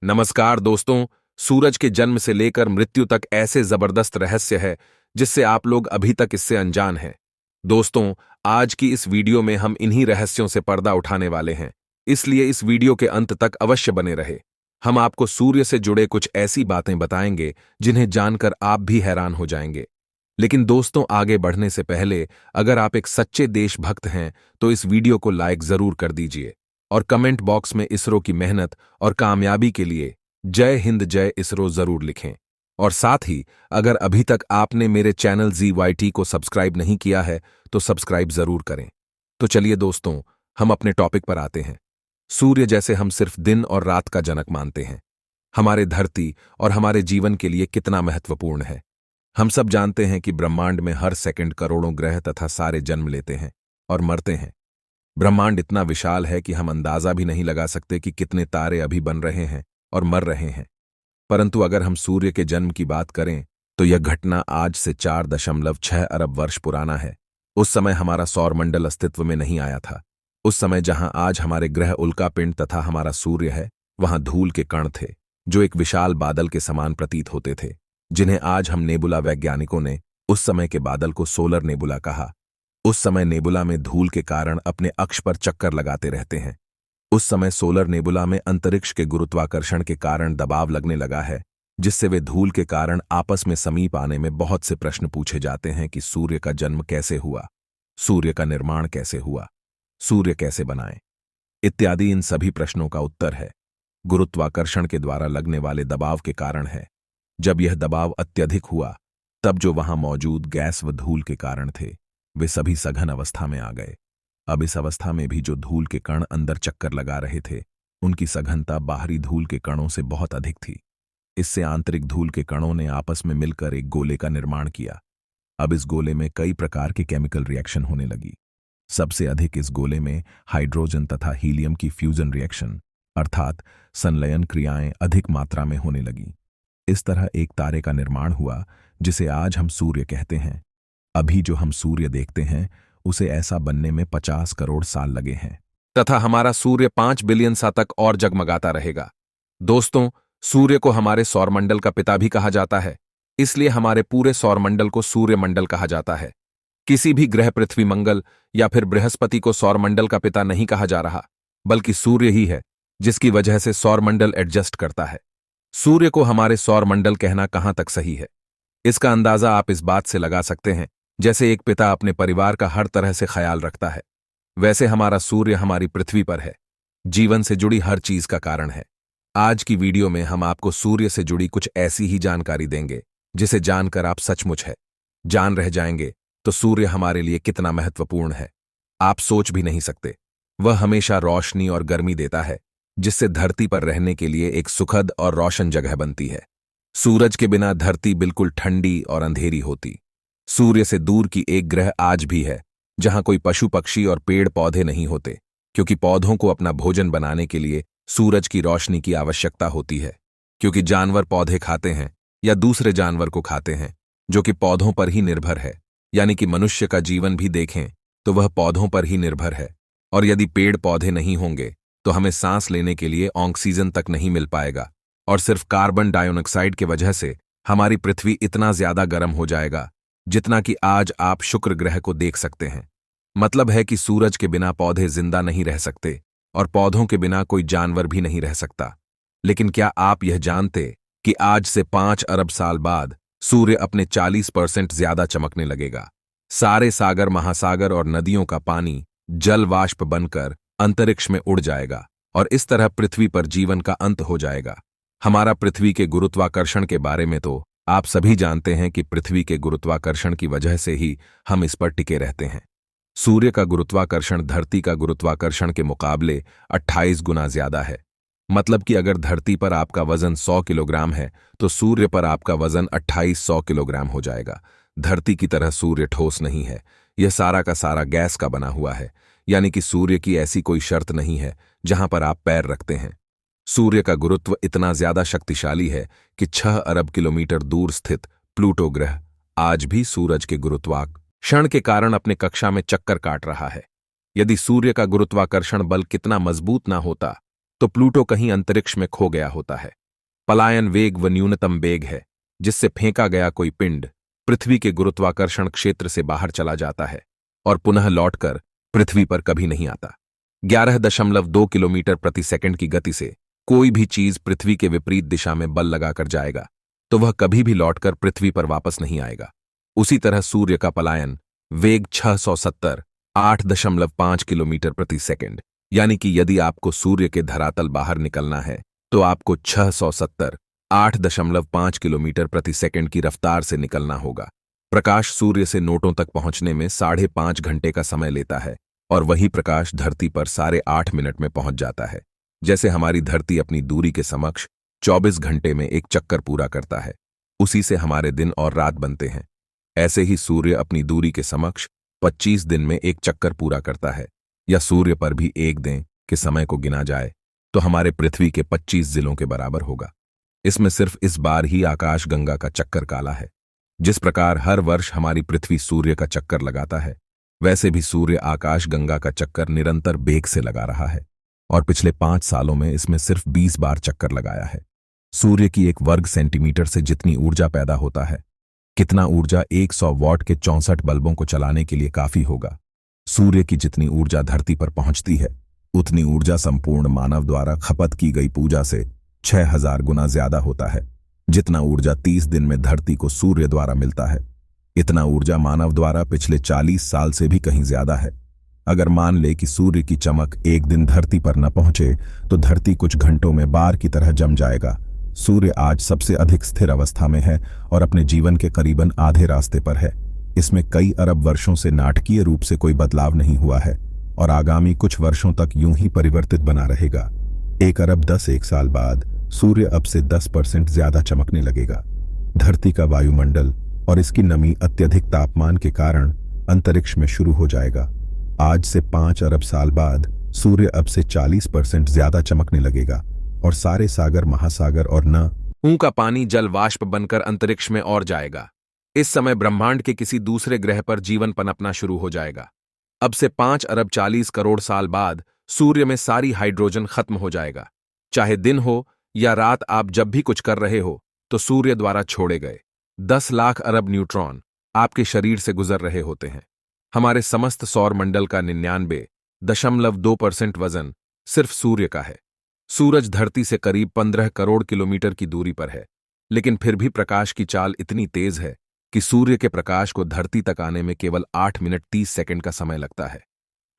नमस्कार दोस्तों। सूरज के जन्म से लेकर मृत्यु तक ऐसे जबरदस्त रहस्य है जिससे आप लोग अभी तक इससे अनजान हैं। दोस्तों, आज की इस वीडियो में हम इन्हीं रहस्यों से पर्दा उठाने वाले हैं, इसलिए इस वीडियो के अंत तक अवश्य बने रहे। हम आपको सूर्य से जुड़े कुछ ऐसी बातें बताएंगे जिन्हें जानकर आप भी हैरान हो जाएंगे। लेकिन दोस्तों, आगे बढ़ने से पहले अगर आप एक सच्चे देशभक्त हैं तो इस वीडियो को लाइक जरूर कर दीजिए और कमेंट बॉक्स में इसरो की मेहनत और कामयाबी के लिए जय हिंद जय इसरो जरूर लिखें। और साथ ही अगर अभी तक आपने मेरे चैनल ZYT को सब्सक्राइब नहीं किया है तो सब्सक्राइब जरूर करें। तो चलिए दोस्तों, हम अपने टॉपिक पर आते हैं। सूर्य जैसे हम सिर्फ दिन और रात का जनक मानते हैं, हमारे धरती और हमारे जीवन के लिए कितना महत्वपूर्ण है। हम सब जानते हैं कि ब्रह्मांड में हर सेकंड करोड़ों ग्रह तथा सारे जन्म लेते हैं और मरते हैं। ब्रह्मांड इतना विशाल है कि हम अंदाजा भी नहीं लगा सकते कि कितने तारे अभी बन रहे हैं और मर रहे हैं। परंतु अगर हम सूर्य के जन्म की बात करें तो यह घटना आज से 4.6 अरब वर्ष पुराना है। उस समय हमारा सौरमंडल अस्तित्व में नहीं आया था। उस समय जहां आज हमारे ग्रह उल्कापिंड तथा हमारा सूर्य है, वहां धूल के कण थे जो एक विशाल बादल के समान प्रतीत होते थे, जिन्हें आज हम नेबुला वैज्ञानिकों ने उस समय के बादल को सोलर नेबुला कहा। उस समय नेबुला में धूल के कारण अपने अक्ष पर चक्कर लगाते रहते हैं। उस समय सोलर नेबुला में अंतरिक्ष के गुरुत्वाकर्षण के कारण दबाव लगने लगा है, जिससे वे धूल के कारण आपस में समीप आने में बहुत से प्रश्न पूछे जाते हैं कि सूर्य का जन्म कैसे हुआ, सूर्य का निर्माण कैसे हुआ, सूर्य कैसे बनाए इत्यादि। इन सभी प्रश्नों का उत्तर है गुरुत्वाकर्षण के द्वारा लगने वाले दबाव के कारण है। जब यह दबाव अत्यधिक हुआ तब जो वहां मौजूद गैस व धूल के कारण थे वे सभी सघन अवस्था में आ गए। अब इस अवस्था में भी जो धूल के कण अंदर चक्कर लगा रहे थे, उनकी सघनता बाहरी धूल के कणों से बहुत अधिक थी। इससे आंतरिक धूल के कणों ने आपस में मिलकर एक गोले का निर्माण किया। अब इस गोले में कई प्रकार के केमिकल रिएक्शन होने लगी। सबसे अधिक इस गोले में हाइड्रोजन तथा हीलियम की फ्यूजन रिएक्शन अर्थात संलयन क्रियाएं अधिक मात्रा में होने लगी। इस तरह एक तारे का निर्माण हुआ जिसे आज हम सूर्य कहते हैं। अभी जो हम सूर्य देखते हैं उसे ऐसा बनने में 50 करोड़ साल लगे हैं तथा हमारा सूर्य 5 बिलियन साल तक और जगमगाता रहेगा। दोस्तों, सूर्य को हमारे सौरमंडल का पिता भी कहा जाता है, इसलिए हमारे पूरे सौरमंडल को सूर्यमंडल कहा जाता है। किसी भी ग्रह पृथ्वी, मंगल या फिर बृहस्पति को सौरमंडल का पिता नहीं कहा जा रहा, बल्कि सूर्य ही है जिसकी वजह से सौरमंडल एडजस्ट करता है। सूर्य को हमारे सौरमंडल कहना कहां तक सही है, इसका अंदाजा आप इस बात से लगा सकते हैं जैसे एक पिता अपने परिवार का हर तरह से ख्याल रखता है, वैसे हमारा सूर्य हमारी पृथ्वी पर है, जीवन से जुड़ी हर चीज का कारण है। आज की वीडियो में हम आपको सूर्य से जुड़ी कुछ ऐसी ही जानकारी देंगे जिसे जानकर आप सचमुच है जान रह जाएंगे तो सूर्य हमारे लिए कितना महत्वपूर्ण है आप सोच भी नहीं सकते। वह हमेशा रोशनी और गर्मी देता है, जिससे धरती पर रहने के लिए एक सुखद और रोशन जगह बनती है। सूरज के बिना धरती बिल्कुल ठंडी और अंधेरी होती। सूर्य से दूर की एक ग्रह आज भी है जहां कोई पशु पक्षी और पेड़ पौधे नहीं होते, क्योंकि पौधों को अपना भोजन बनाने के लिए सूरज की रोशनी की आवश्यकता होती है। क्योंकि जानवर पौधे खाते हैं या दूसरे जानवर को खाते हैं जो कि पौधों पर ही निर्भर है, यानी कि मनुष्य का जीवन भी देखें तो वह पौधों पर ही निर्भर है। और यदि पेड़ पौधे नहीं होंगे तो हमें सांस लेने के लिए ऑक्सीजन तक नहीं मिल पाएगा, और सिर्फ कार्बन डाइऑक्साइड की वजह से हमारी पृथ्वी इतना ज्यादा गर्म हो जाएगा जितना कि आज आप शुक्र ग्रह को देख सकते हैं। मतलब है कि सूरज के बिना पौधे जिंदा नहीं रह सकते और पौधों के बिना कोई जानवर भी नहीं रह सकता। लेकिन क्या आप यह जानते कि आज से 5 अरब साल बाद सूर्य अपने 40% ज्यादा चमकने लगेगा। सारे सागर, महासागर और नदियों का पानी जल वाष्प बनकर अंतरिक्ष में उड़ जाएगा और इस तरह पृथ्वी पर जीवन का अंत हो जाएगा। हमारा पृथ्वी के गुरुत्वाकर्षण के बारे में तो आप सभी जानते हैं कि पृथ्वी के गुरुत्वाकर्षण की वजह से ही हम इस पर टिके रहते हैं। सूर्य का गुरुत्वाकर्षण धरती का गुरुत्वाकर्षण के मुकाबले 28 गुना ज्यादा है। मतलब कि अगर धरती पर आपका वजन 100 किलोग्राम है तो सूर्य पर आपका वजन 2800 किलोग्राम हो जाएगा। धरती की तरह सूर्य ठोस नहीं है, यह सारा का सारा गैस का बना हुआ है, यानी कि सूर्य की ऐसी कोई शर्त नहीं है जहां पर आप पैर रखते हैं। सूर्य का गुरुत्व इतना ज्यादा शक्तिशाली है कि 6 अरब किलोमीटर दूर स्थित प्लूटो ग्रह आज भी सूरज के गुरुत्वाकर्षण के कारण अपने कक्षा में चक्कर काट रहा है। यदि सूर्य का गुरुत्वाकर्षण बल कितना मजबूत ना होता तो प्लूटो कहीं अंतरिक्ष में खो गया होता है। पलायन वेग वह न्यूनतम वेग है जिससे फेंका गया कोई पिंड पृथ्वी के गुरुत्वाकर्षण क्षेत्र से बाहर चला जाता है और पुनः लौटकर पृथ्वी पर कभी नहीं आता। 11.2 किलोमीटर प्रति सेकंड की गति से कोई भी चीज पृथ्वी के विपरीत दिशा में बल लगाकर जाएगा तो वह कभी भी लौटकर पृथ्वी पर वापस नहीं आएगा। उसी तरह सूर्य का पलायन वेग 670 8.5 किलोमीटर प्रति सेकंड, यानी कि यदि आपको सूर्य के धरातल बाहर निकलना है तो आपको 670 8.5 किलोमीटर प्रति सेकंड की रफ्तार से निकलना होगा। प्रकाश सूर्य से नोटों तक पहुंचने में 5.5 घंटे का समय लेता है और वही प्रकाश धरती पर 8.5 मिनट में पहुंच जाता है। जैसे हमारी धरती अपनी दूरी के समक्ष 24 घंटे में एक चक्कर पूरा करता है, उसी से हमारे दिन और रात बनते हैं। ऐसे ही सूर्य अपनी दूरी के समक्ष 25 दिन में एक चक्कर पूरा करता है। या सूर्य पर भी एक दिन के समय को गिना जाए तो हमारे पृथ्वी के 25 जिलों के बराबर होगा। इसमें सिर्फ इस बार ही आकाश गंगा का चक्कर काला है। जिस प्रकार हर वर्ष हमारी पृथ्वी सूर्य का चक्कर लगाता है, वैसे भी सूर्य आकाश गंगा का चक्कर निरंतर बेग से लगा रहा है और पिछले 5 सालों में इसमें सिर्फ 20 बार चक्कर लगाया है। सूर्य की 1 वर्ग सेंटीमीटर से जितनी ऊर्जा पैदा होता है, कितना ऊर्जा 100 वॉट के 64 बल्बों को चलाने के लिए काफी होगा। सूर्य की जितनी ऊर्जा धरती पर पहुंचती है, उतनी ऊर्जा संपूर्ण मानव द्वारा खपत की गई पूजा से 6000 गुना ज्यादा होता है। जितना ऊर्जा 30 दिन में धरती को सूर्य द्वारा मिलता है, इतना ऊर्जा मानव द्वारा पिछले 40 साल से भी कहीं ज्यादा है। अगर मान ले कि सूर्य की चमक एक दिन धरती पर न पहुंचे तो धरती कुछ घंटों में बार की तरह जम जाएगा। सूर्य आज सबसे अधिक स्थिर अवस्था में है और अपने जीवन के करीबन आधे रास्ते पर है। इसमें कई अरब वर्षों से नाटकीय रूप से कोई बदलाव नहीं हुआ है और आगामी कुछ वर्षों तक यूं ही परिवर्तित बना रहेगा। 1 अरब 10 साल बाद सूर्य अब से 10% ज्यादा चमकने लगेगा। धरती का वायुमंडल और इसकी नमी अत्यधिक तापमान के कारण अंतरिक्ष में शुरू हो जाएगा। आज से 5 अरब साल बाद सूर्य अब से 40% ज्यादा चमकने लगेगा और सारे सागर, महासागर और नदी का पानी जल वाष्प बनकर अंतरिक्ष में और जाएगा। इस समय ब्रह्मांड के किसी दूसरे ग्रह पर जीवन पनपना शुरू हो जाएगा। अब से 5 अरब 40 करोड़ साल बाद सूर्य में सारी हाइड्रोजन खत्म हो जाएगा। चाहे दिन हो या रात, आप जब भी कुछ कर रहे हो तो सूर्य द्वारा छोड़े गए 10 लाख अरब न्यूट्रॉन आपके शरीर से गुजर रहे होते हैं। हमारे समस्त सौर मंडल का 99.2% वजन सिर्फ सूर्य का है। सूरज धरती से करीब 15 करोड़ किलोमीटर की दूरी पर है, लेकिन फिर भी प्रकाश की चाल इतनी तेज है कि सूर्य के प्रकाश को धरती तक आने में केवल 8 मिनट 30 सेकंड का समय लगता है।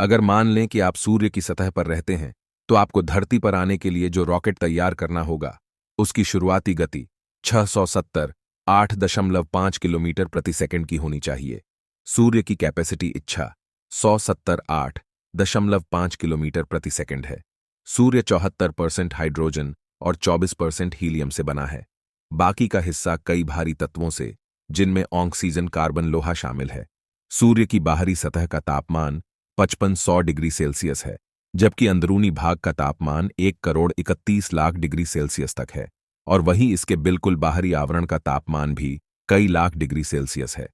अगर मान लें कि आप सूर्य की सतह पर रहते हैं तो आपको धरती पर आने के लिए जो रॉकेट तैयार करना होगा, उसकी शुरुआती गति 670 8.5 किलोमीटर प्रति सेकंड की होनी चाहिए। सूर्य की कैपेसिटी इच्छा 170 8.5 किलोमीटर प्रति सेकंड है। सूर्य 74% हाइड्रोजन और 24% हीलियम से बना है। बाकी का हिस्सा कई भारी तत्वों से, जिनमें ऑक्सीजन, कार्बन, लोहा शामिल है। सूर्य की बाहरी सतह का तापमान 5500 डिग्री सेल्सियस है, जबकि अंदरूनी भाग का तापमान 1,31,00,000 डिग्री सेल्सियस तक है और वहीं इसके बिल्कुल बाहरी आवरण का तापमान भी कई लाख डिग्री सेल्सियस है।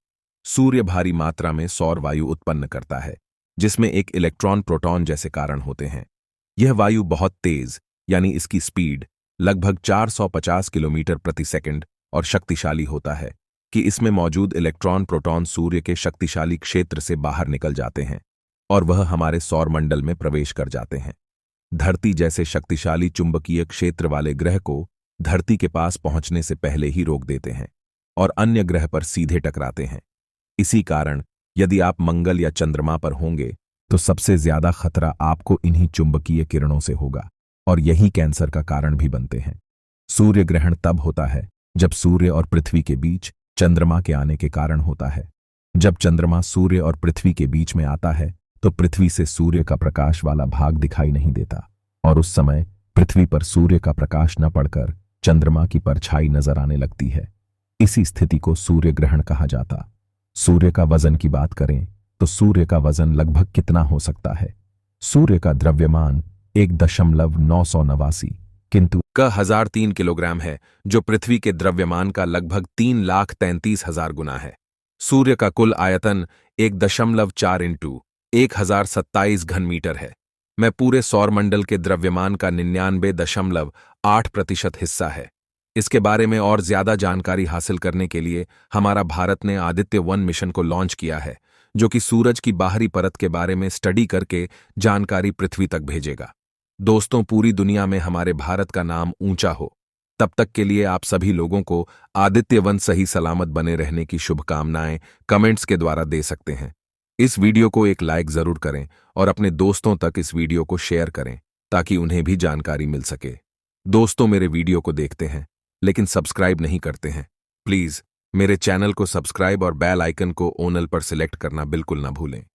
सूर्य भारी मात्रा में सौर वायु उत्पन्न करता है, जिसमें एक इलेक्ट्रॉन, प्रोटॉन जैसे कारण होते हैं। यह वायु बहुत तेज, यानी इसकी स्पीड लगभग 450 किलोमीटर प्रति सेकंड और शक्तिशाली होता है कि इसमें मौजूद इलेक्ट्रॉन, प्रोटॉन सूर्य के शक्तिशाली क्षेत्र से बाहर निकल जाते हैं और वह हमारे सौर मंडल में प्रवेश कर जाते हैं। धरती जैसे शक्तिशाली चुंबकीय क्षेत्र वाले ग्रह को धरती के पास पहुंचने से पहले ही रोक देते हैं और अन्य ग्रह पर सीधे टकराते हैं। इसी कारण यदि आप मंगल या चंद्रमा पर होंगे तो सबसे ज्यादा खतरा आपको इन्हीं चुंबकीय किरणों से होगा और यही कैंसर का कारण भी बनते हैं। सूर्य ग्रहण तब होता है जब सूर्य और पृथ्वी के बीच चंद्रमा के आने के कारण होता है। जब चंद्रमा सूर्य और पृथ्वी के बीच में आता है तो पृथ्वी से सूर्य का प्रकाश वाला भाग दिखाई नहीं देता और उस समय पृथ्वी पर सूर्य का प्रकाश न पड़कर चंद्रमा की परछाई नजर आने लगती है। इसी स्थिति को सूर्य ग्रहण कहा जाता। सूर्य का वजन की बात करें तो सूर्य का वजन लगभग कितना हो सकता है? सूर्य का द्रव्यमान 1.989 किंतु का 1003 किलोग्राम है, जो पृथ्वी के द्रव्यमान का लगभग 3,33,000 गुना है। सूर्य का कुल आयतन 1.4 × 1027 घन मीटर है। में पूरे सौरमंडल के द्रव्यमान का 99.8% हिस्सा है। इसके बारे में और ज्यादा जानकारी हासिल करने के लिए हमारा भारत ने आदित्य-1 मिशन को लॉन्च किया है, जो कि सूरज की बाहरी परत के बारे में स्टडी करके जानकारी पृथ्वी तक भेजेगा। दोस्तों, पूरी दुनिया में हमारे भारत का नाम ऊंचा हो। तब तक के लिए आप सभी लोगों को आदित्य-1 सही सलामत बने रहने की शुभकामनाएं कमेंट्स के द्वारा दे सकते हैं। इस वीडियो को एक लाइक जरूर करें और अपने दोस्तों तक इस वीडियो को शेयर करें ताकि उन्हें भी जानकारी मिल सके। दोस्तों, मेरे वीडियो को देखते हैं लेकिन सब्सक्राइब नहीं करते हैं। प्लीज मेरे चैनल को सब्सक्राइब और बेल आइकन को ओनल पर सिलेक्ट करना बिल्कुल ना भूलें।